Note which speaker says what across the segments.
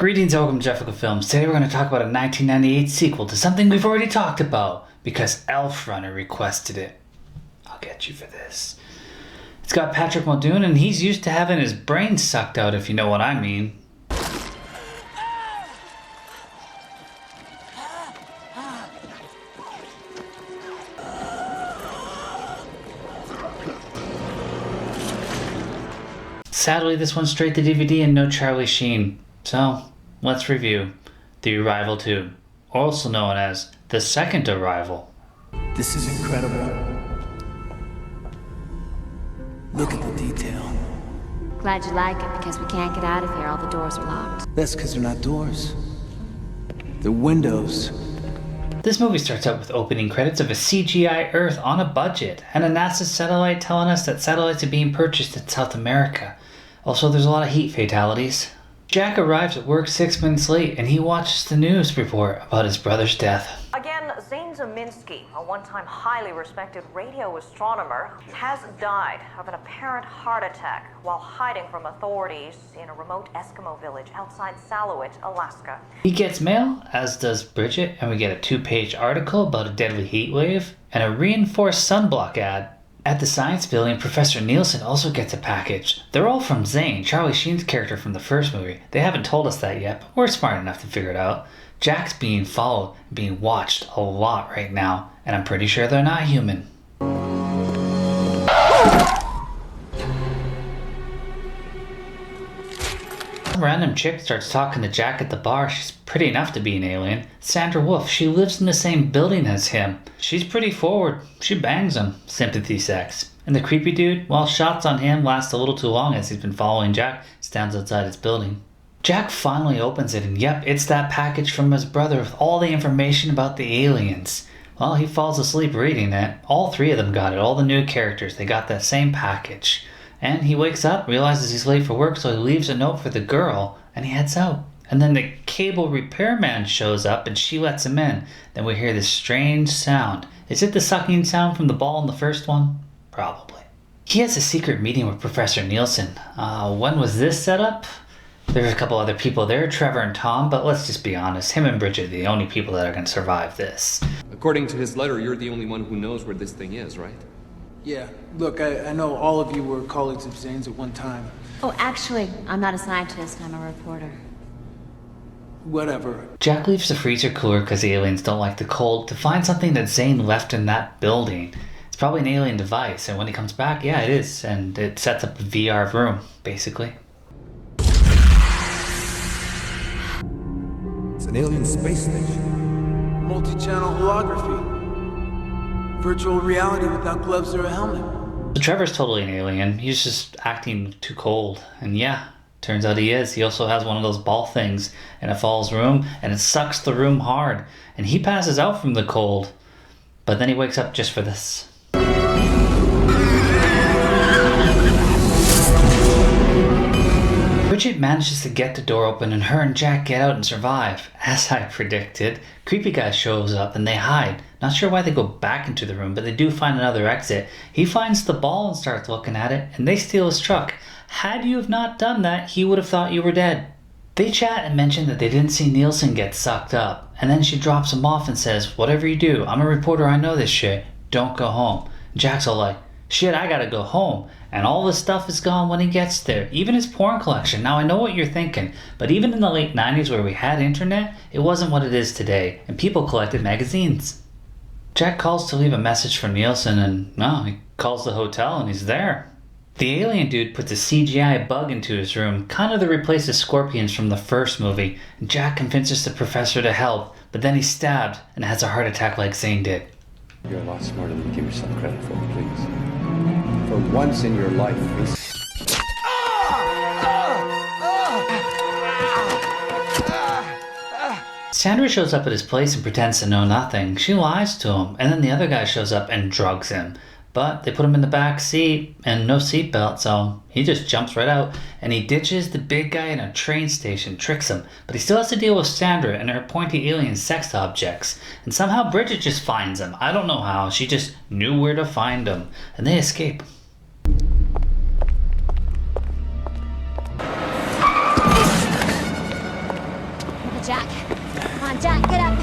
Speaker 1: Greetings, welcome to Jefficho Films. Today we're going to talk about a 1998 sequel to something we've already talked about because Elf Runner requested it. I'll get you for this. It's got Patrick Muldoon and he's used to having his brain sucked out, if you know what I mean. Sadly, this one's straight to DVD and no Charlie Sheen. So, let's review The Arrival 2, also known as The Second Arrival.
Speaker 2: This is incredible. Look at the detail.
Speaker 3: Glad you like it, because we can't get out of here. All the doors are locked.
Speaker 2: That's because they're not doors. They're windows.
Speaker 1: This movie starts out with opening credits of a CGI Earth on a budget, and a NASA satellite telling us that satellites are being purchased in South America. Also, there's a lot of heat fatalities. Jack arrives at work 6 minutes late, and he watches the news report about his brother's death.
Speaker 4: Again, Zane Zaminski, a one-time highly respected radio astronomer, has died of an apparent heart attack while hiding from authorities in a remote Eskimo village outside Salouit, Alaska.
Speaker 1: He gets mail, as does Bridget, and we get a 2-page article about a deadly heat wave and a reinforced sunblock ad. At the science building, Professor Nielsen also gets a package. They're all from Zane, Charlie Sheen's character from the first movie. They haven't told us that yet, but we're smart enough to figure it out. Jack's being followed, being watched a lot right now, and I'm pretty sure they're not human. Some random chick starts talking to Jack at the bar. She's pretty enough to be an alien. Sandra Wolf, she lives in the same building as him. She's pretty forward. She bangs him. Sympathy sex. And the creepy dude, well, shots on him last a little too long as he's been following Jack, stands outside his building. Jack finally opens it and yep, it's that package from his brother with all the information about the aliens. Well, he falls asleep reading it. All three of them got it, all the new characters, they got that same package. And he wakes up, realizes he's late for work, so he leaves a note for the girl, and he heads out. And then the cable repairman shows up, and she lets him in. Then we hear this strange sound. Is it the sucking sound from the ball in the first one? Probably. He has a secret meeting with Professor Nielsen. When was this set up? There's a couple other people there, Trevor and Tom, but let's just be honest, him and Bridget are the only people that are going to survive this.
Speaker 5: According to his letter, you're the only one who knows where this thing is, right?
Speaker 2: Yeah, look, I know all of you were colleagues of Zane's at one time.
Speaker 3: Oh, actually, I'm not a scientist. I'm a reporter.
Speaker 2: Whatever.
Speaker 1: Jack leaves the freezer cooler because the aliens don't like the cold to find something that Zane left in that building. It's probably an alien device, and when he comes back, yeah, it is, and it sets up a VR room, basically.
Speaker 6: It's an alien space station.
Speaker 2: Multi-channel holography. Virtual reality without gloves or a helmet.
Speaker 1: So Trevor's totally an alien. He's just acting too cold. And yeah, turns out he is. He also has one of those ball things in a fall's room, and it sucks the room hard. And he passes out from the cold. But then he wakes up just for this. Bridget manages to get the door open and her and Jack get out and survive. As I predicted, creepy guy shows up and they hide. Not sure why they go back into the room, but they do find another exit. He finds the ball and starts looking at it, and they steal his truck. Had you have not done that, he would have thought you were dead. They chat and mention that they didn't see Nielsen get sucked up, and then she drops him off and says, whatever you do, I'm a reporter, I know this shit, don't go home. Jack's all like, shit, I gotta go home. And all this stuff is gone when he gets there. Even his porn collection. Now I know what you're thinking, but even in the late 90s where we had internet, it wasn't what it is today, and people collected magazines. Jack calls to leave a message for Nielsen, and no, he calls the hotel and he's there. The alien dude puts a CGI bug into his room, kind of to replace the scorpions from the first movie, and Jack convinces the professor to help, but then he's stabbed and has a heart attack like Zane did.
Speaker 7: You're a lot smarter than you give yourself credit for, please. For once in your life,
Speaker 1: Sandra shows up at his place and pretends to know nothing. She lies to him, and then the other guy shows up and drugs him. But they put him in the back seat and no seatbelt, so he just jumps right out and he ditches the big guy in a train station, tricks him. But he still has to deal with Sandra and her pointy alien sex objects. And somehow Bridget just finds him. I don't know how, she just knew where to find him. And they escape.
Speaker 3: Jack. Come on, Jack, get up.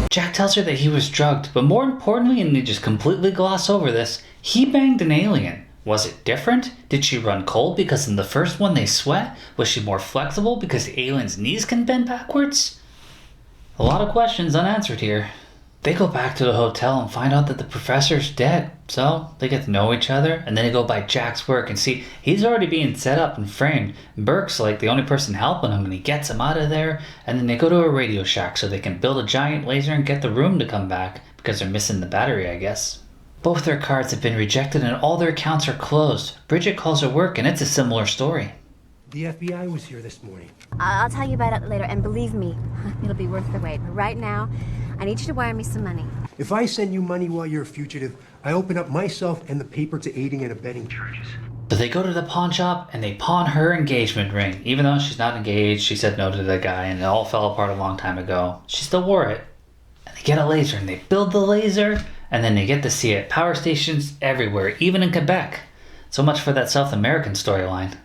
Speaker 1: Jack tells her that he was drugged, but more importantly, and they just completely gloss over this, he banged an alien. Was it different? Did she run cold because in the first one they sweat? Was she more flexible because the alien's knees can bend backwards? A lot of questions unanswered here. They go back to the hotel and find out that the professor's dead. So they get to know each other, and then they go by Jack's work and see he's already being set up and framed. Burke's like the only person helping him, and he gets him out of there. And then they go to a Radio Shack so they can build a giant laser and get the room to come back, because they're missing the battery, I guess. Both their cards have been rejected and all their accounts are closed. Bridget calls her work and it's a similar story.
Speaker 8: The FBI was here this morning.
Speaker 3: I'll tell you about it later, and believe me, it'll be worth the wait. But right now, I need you to wire me some money.
Speaker 8: If I send you money while you're a fugitive, I open up myself and the paper to aiding and abetting charges.
Speaker 1: So they go to the pawn shop and they pawn her engagement ring. Even though she's not engaged, she said no to the guy and it all fell apart a long time ago. She still wore it. And they get a laser and they build the laser. And then they get to see it. Power stations everywhere, even in Quebec. So much for that South American storyline.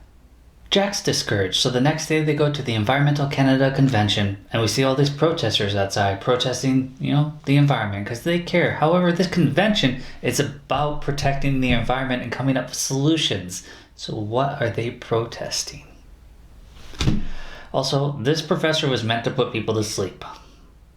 Speaker 1: Jack's discouraged, so the next day they go to the Environmental Canada Convention, and we see all these protesters outside protesting, the environment, because they care. However, this convention is about protecting the environment and coming up with solutions. So what are they protesting? Also, this professor was meant to put people to sleep.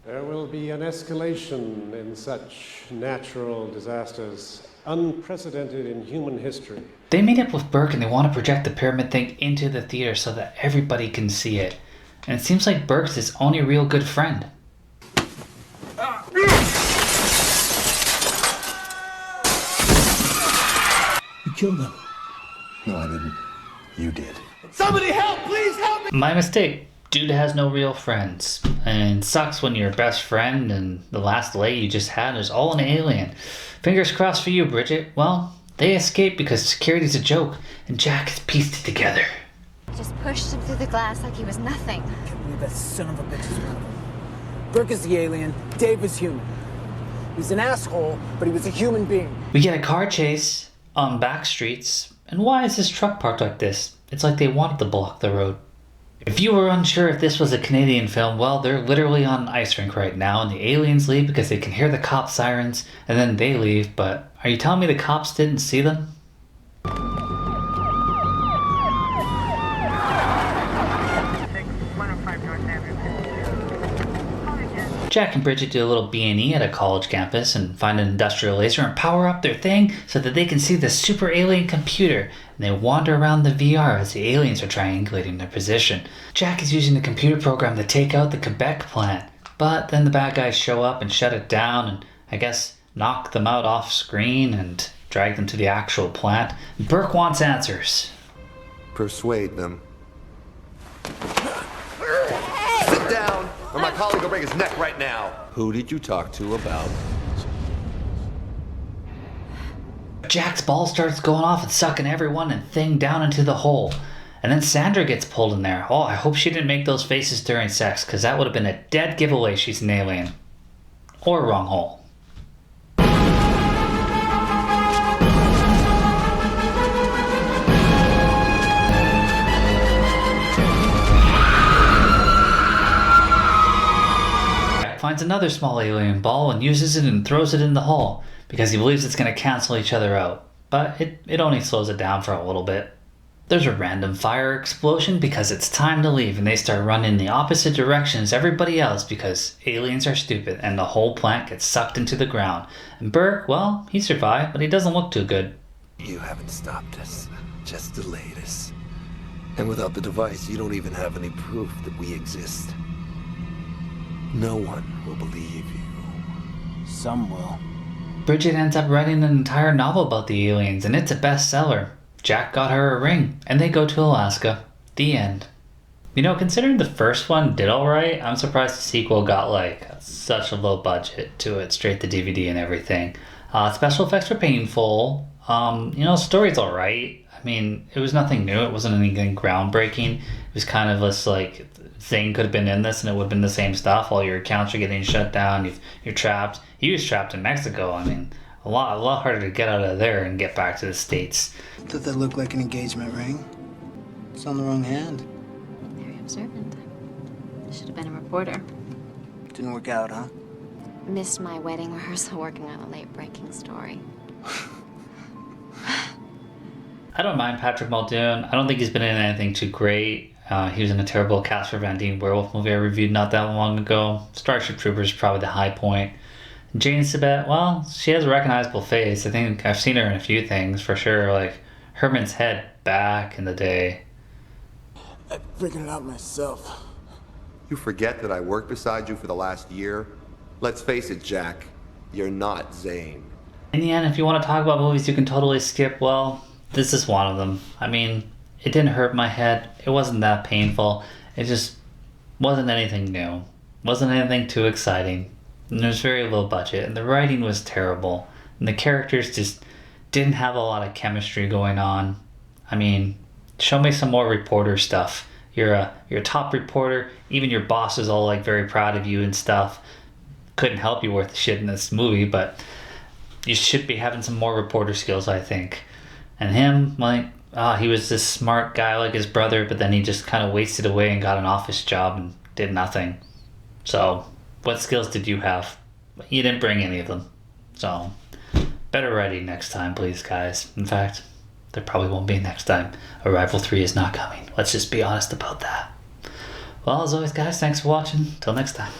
Speaker 9: There will be an escalation in such natural disasters, unprecedented in human history.
Speaker 1: They meet up with Burke and they want to project the pyramid thing into the theater so that everybody can see it. And it seems like Burke's his only real good friend.
Speaker 8: You killed him.
Speaker 7: No, I didn't. You did.
Speaker 2: Somebody help! Please help me!
Speaker 1: My mistake. Dude has no real friends. And it sucks when your best friend and the last lay you just had is all an alien. Fingers crossed for you, Bridget. Well, they escaped because security's a joke, and Jack has pieced it together.
Speaker 3: Just pushed him through the glass like he was nothing.
Speaker 2: I can't believe that son of a bitch is one of them. Burke is the alien, Dave is human. He's an asshole, but he was a human being.
Speaker 1: We get a car chase on back streets. And why is this truck parked like this? It's like they wanted to block the road. If you were unsure if this was a Canadian film, well, they're literally on an ice rink right now, and the aliens leave because they can hear the cop sirens, and then they leave, but are you telling me the cops didn't see them? Jack and Bridget do a little B&E at a college campus and find an industrial laser and power up their thing so that they can see the super alien computer. And they wander around the VR as the aliens are triangulating their position. Jack is using the computer program to take out the Quebec plant. But then the bad guys show up and shut it down and, I guess, knock them out off screen and drag them to the actual plant. Burke wants answers.
Speaker 10: Persuade them. Sit down, or my colleague will break his neck right now.
Speaker 7: Who did you talk to about?
Speaker 1: Jack's ball starts going off and sucking everyone and thing down into the hole. And then Sandra gets pulled in there. Oh, I hope she didn't make those faces during sex, because that would have been a dead giveaway she's an alien. Or wrong hole. Finds another small alien ball and uses it and throws it in the hole because he believes it's going to cancel each other out. But it only slows it down for a little bit. There's a random fire explosion because it's time to leave and they start running in the opposite direction as everybody else because aliens are stupid and the whole plant gets sucked into the ground. And Burke, well, he survived, but he doesn't look too good.
Speaker 10: You haven't stopped us, just delayed us. And without the device, you don't even have any proof that we exist. No one will believe you.
Speaker 2: Some will.
Speaker 1: Bridget ends up writing an entire novel about the aliens, and it's a bestseller. Jack got her a ring, and they go to Alaska. The end. You know, considering the first one did alright, I'm surprised the sequel got like such a low budget to it, straight to DVD and everything. Special effects were painful. Story's alright. I mean, it was nothing new. It wasn't anything groundbreaking. It was kind of this like Zane could have been in this and it would have been the same stuff. All your accounts are getting shut down. You're trapped. He was trapped in Mexico. I mean, a lot harder to get out of there and get back to the States.
Speaker 2: Does that look like an engagement ring? It's on the wrong hand.
Speaker 3: Very observant. Should have been a reporter.
Speaker 2: Didn't work out, huh?
Speaker 3: Missed my wedding rehearsal working on a late-breaking story.
Speaker 1: I don't mind Patrick Muldoon. I don't think he's been in anything too great. He was in a terrible Casper Van Dien werewolf movie I reviewed not that long ago. Starship Troopers is probably the high point. Jane Sabet, well, she has a recognizable face. I think I've seen her in a few things for sure, like Herman's Head back in the day.
Speaker 2: I figured it out myself.
Speaker 11: You forget that I worked beside you for the last year? Let's face it, Jack. You're not Zane.
Speaker 1: In the end, if you want to talk about movies you can totally skip, well, this is one of them. I mean, it didn't hurt my head. It wasn't that painful. It just wasn't anything new. Wasn't anything too exciting. And there was very low budget. And the writing was terrible. And the characters just didn't have a lot of chemistry going on. I mean, show me some more reporter stuff. You're a top reporter. Even your boss is all like very proud of you and stuff. Couldn't help you worth the shit in this movie, but you should be having some more reporter skills, I think. And him, like, he was this smart guy like his brother, but then he just kind of wasted away and got an office job and did nothing. So, what skills did you have? You didn't bring any of them. So, better writing next time, please, guys. In fact, there probably won't be next time. Arrival 3 is not coming. Let's just be honest about that. Well, as always, guys, thanks for watching. Till next time.